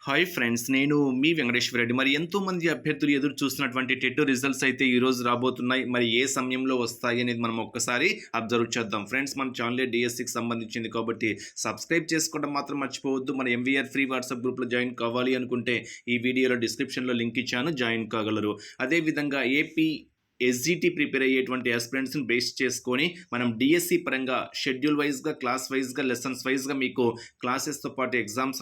Hi friends, నేను మీ వెంకటేశ్వర రెడ్డి. మరి ఎంతోమంది అభ్యర్థులు ఎదురు చూస్తున్నటువంటి టెట్ రిజల్ట్స్ అయితే ఈరోజు రాబోతున్నాయి. మరి ఏ సమయంలో వస్తాయి అనేది మనం ఒక్కసారి అబ్జర్వ్ చేద్దాం. ఫ్రెండ్స్, మన ఛానల్ డిఎస్సికి సంబంధించింది కాబట్టి సబ్స్క్రైబ్ చేసుకోవడం మాత్రం మర్చిపోవద్దు. మన ఎంవీఆర్ ఫ్రీ వాట్సాప్ గ్రూప్లో జాయిన్ కావాలి అనుకుంటే ఈ వీడియోలో డిస్క్రిప్షన్లో లింక్ ఇచ్చాను, జాయిన్ కాగలరు. అదేవిధంగా ఏపీ ఎస్జిటి ప్రిపేర్ అయ్యేటువంటి ఆస్పిరెంట్స్ని బేస్ చేసుకొని మనం డిఎస్సి పరంగా షెడ్యూల్ వైజ్గా, క్లాస్ వైజ్గా, లెసన్స్ వైజ్గా మీకు క్లాసెస్తో పాటు ఎగ్జామ్స్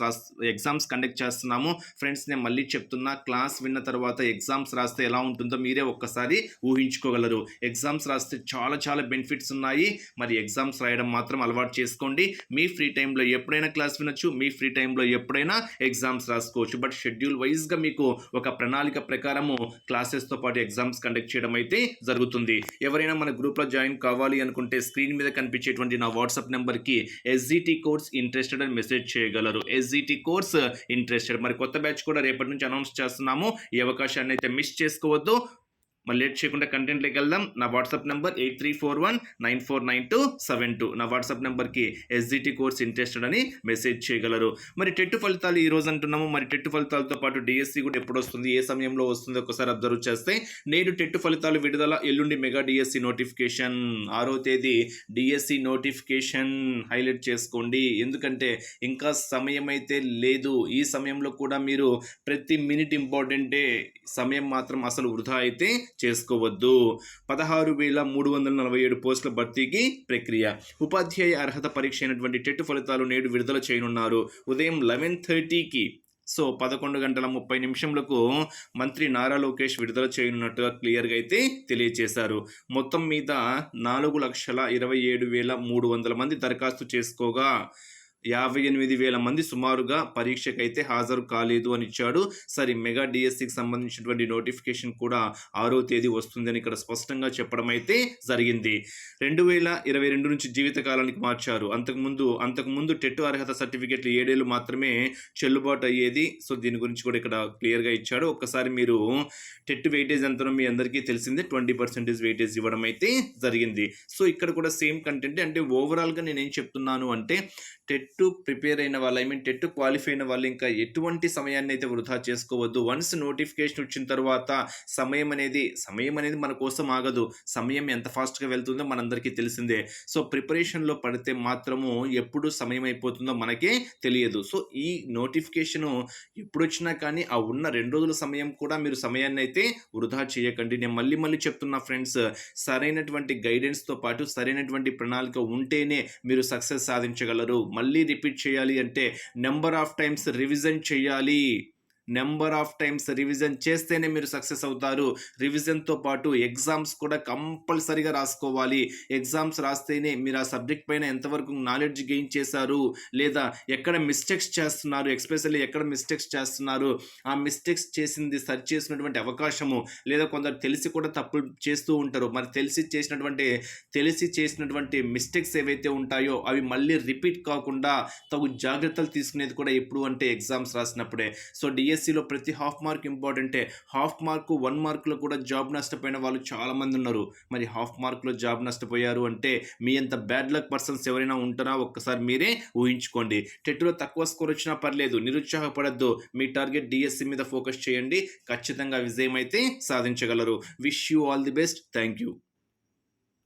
కండక్ట్ చేస్తున్నాము. ఫ్రెండ్స్, నేను మళ్ళీ చెప్తున్నా, క్లాస్ విన్న తర్వాత ఎగ్జామ్స్ రాస్తే ఎలా ఉంటుందో మీరే ఒక్కసారి ఊహించుకోగలరు. ఎగ్జామ్స్ రాస్తే చాలా చాలా బెనిఫిట్స్ ఉన్నాయి. మరి ఎగ్జామ్స్ రాయడం మాత్రం అలవాటు చేసుకోండి. మీ ఫ్రీ టైంలో ఎప్పుడైనా క్లాస్ వినొచ్చు, మీ ఫ్రీ టైంలో ఎప్పుడైనా ఎగ్జామ్స్ రాసుకోవచ్చు. బట్ షెడ్యూల్ వైజ్గా మీకు ఒక ప్రణాళిక ప్రకారము క్లాసెస్తో పాటు ఎగ్జామ్స్ కండక్ట్ చేయడం అయితే జరుగుతుంది. ఎవరైనా మన గ్రూప్లో జాయిన్ కావాలి అనుకుంటే స్క్రీన్ మీద కనిపించేటువంటి నా వాట్సాప్ నెంబర్కి ఎస్జిటి కోర్స్ ఇంట్రెస్టెడ్ అని మెసేజ్ చేయగలరు. SGT course interested. మరి కొత్త బ్యాచ్ కూడా రేపటి నుంచి అనౌన్స్ చేస్తున్నాము. ఈ అవకాశాన్ని అయితే మిస్ చేసుకోవద్దు. మరి లేట్ చేయకుండా కంటెంట్లోకి వెళ్దాం. నా వాట్సాప్ నెంబర్ 8341949272. నా వాట్సాప్ నెంబర్కి ఎస్జిటి కోర్స్ ఇంట్రెస్టెడ్ అని మెసేజ్ చేయగలరు. మరి టెట్ ఫలితాలు ఈ రోజు అంటున్నాము. మరి టెట్ ఫలితాలతో పాటు డిఎస్సి కూడా ఎప్పుడు వస్తుంది, ఏ సమయంలో వస్తుంది ఒకసారి అబ్జర్వ్ చేస్తే, నేడు టెట్ ఫలితాలు విడుదల, ఎల్లుండి మెగా డిఎస్సి నోటిఫికేషన్. 6వ తేదీ డిఎస్సి నోటిఫికేషన్ హైలైట్ చేసుకోండి. ఎందుకంటే ఇంకా సమయం అయితే లేదు. ఈ సమయంలో కూడా మీరు ప్రతి మినిట్ ఇంపార్టెంటే. సమయం మాత్రం అసలు వృధా అయితే చేసుకోవద్దు. 16,347 పోస్టుల భర్తీకి ప్రక్రియ. ఉపాధ్యాయ అర్హత పరీక్ష అయినటువంటి టెట్ ఫలితాలు నేడు విడుదల చేయనున్నారు. ఉదయం 11:30కి, సో 11:30 మంత్రి నారా లోకేష్ విడుదల చేయనున్నట్టుగా క్లియర్గా అయితే తెలియజేశారు. మొత్తం మీద 4,27,300 మంది దరఖాస్తు చేసుకోగా 58,000 మంది సుమారుగా పరీక్షకైతే హాజరు కాలేదు అని ఇచ్చాడు. సరే, మెగా డిఎస్సికి సంబంధించినటువంటి నోటిఫికేషన్ కూడా 6వ తేదీ వస్తుందని ఇక్కడ స్పష్టంగా చెప్పడం అయితే జరిగింది. 2022 నుంచి జీవితకాలానికి మార్చారు. అంతకుముందు టెట్ అర్హత సర్టిఫికెట్లు 7 ఏళ్ళు మాత్రమే చెల్లుబాటు అయ్యేది. సో దీని గురించి కూడా ఇక్కడ క్లియర్గా ఇచ్చాడు. ఒక్కసారి మీరు టెట్ వెయిటేజ్ ఎంతనో మీ అందరికీ తెలిసిందే, 20% వెయిటేజ్ ఇవ్వడం అయితే జరిగింది. సో ఇక్కడ కూడా సేమ్ కంటెంట్. అంటే ఓవరాల్గా నేనేం చెప్తున్నాను అంటే, టెట్ ప్రిపేర్ అయిన వాళ్ళు, టెట్ క్వాలిఫై అయిన వాళ్ళు ఇంకా ఎటువంటి సమయాన్ని అయితే వృధా చేసుకోవద్దు. వన్స్ నోటిఫికేషన్ వచ్చిన తర్వాత సమయం అనేది మన కోసం ఆగదు. సమయం ఎంత ఫాస్ట్గా వెళ్తుందో మనందరికీ తెలిసిందే. సో ప్రిపరేషన్లో పడితే మాత్రము ఎప్పుడు సమయం అయిపోతుందో మనకే తెలియదు. సో ఈ నోటిఫికేషను ఎప్పుడు వచ్చినా కానీ ఆ ఉన్న 2 రోజుల సమయం కూడా మీరు సమయాన్ని అయితే వృధా చేయకండి. నేను మళ్ళీ చెప్తున్నా ఫ్రెండ్స్, సరైనటువంటి గైడెన్స్తో పాటు సరైనటువంటి ప్రణాళిక ఉంటేనే మీరు సక్సెస్ సాధించగలరు. మళ్ళీ రిపీట్ చేయాలి అంటే నెంబర్ ఆఫ్ టైమ్స్ రివిజన్ చేయాలి. నెంబర్ ఆఫ్ టైమ్స్ రివిజన్ చేస్తేనే మీరు సక్సెస్ అవుతారు. రివిజన్తో పాటు ఎగ్జామ్స్ కూడా కంపల్సరీగా రాసుకోవాలి. ఎగ్జామ్స్ రాస్తేనే మీరు ఆ సబ్జెక్ట్ పైన ఎంతవరకు నాలెడ్జ్ గెయిన్ చేశారు, లేదా ఎక్కడ మిస్టేక్స్ చేస్తున్నారు, ఎక్స్పెషల్లీ ఎక్కడ మిస్టేక్స్ చేస్తున్నారు, ఆ మిస్టేక్స్ చేసింది సరి చేసినటువంటి అవకాశము, లేదా కొందరు తెలిసి కూడా తప్పులు చేస్తూ ఉంటారు. మరి తెలిసి చేసినటువంటి మిస్టేక్స్ ఏవైతే ఉంటాయో అవి మళ్ళీ రిపీట్ కాకుండా తగు జాగ్రత్తలు తీసుకునేది కూడా ఎప్పుడు అంటే ఎగ్జామ్స్ రాసినప్పుడే. సో డిఎస్సిలో ప్రతి హాఫ్ మార్క్ ఇంపార్టెంటే. హాఫ్ మార్కు 1 మార్కులో కూడా జాబ్ నష్టపోయిన వాళ్ళు చాలామంది ఉన్నారు. మరి హాఫ్ మార్కులో జాబ్ నష్టపోయారు అంటే మీ అంత బ్యాడ్ లక్ పర్సన్స్ ఎవరైనా ఉంటారా ఒక్కసారి మీరే ఊహించుకోండి. టెట్లో తక్కువ స్కోర్ వచ్చినా పర్లేదు, నిరుత్సాహపడద్దు. మీ టార్గెట్ డిఎస్సి మీద ఫోకస్ చేయండి. ఖచ్చితంగా విజయం అయితే సాధించగలరు. Wish you all the best. Thank you.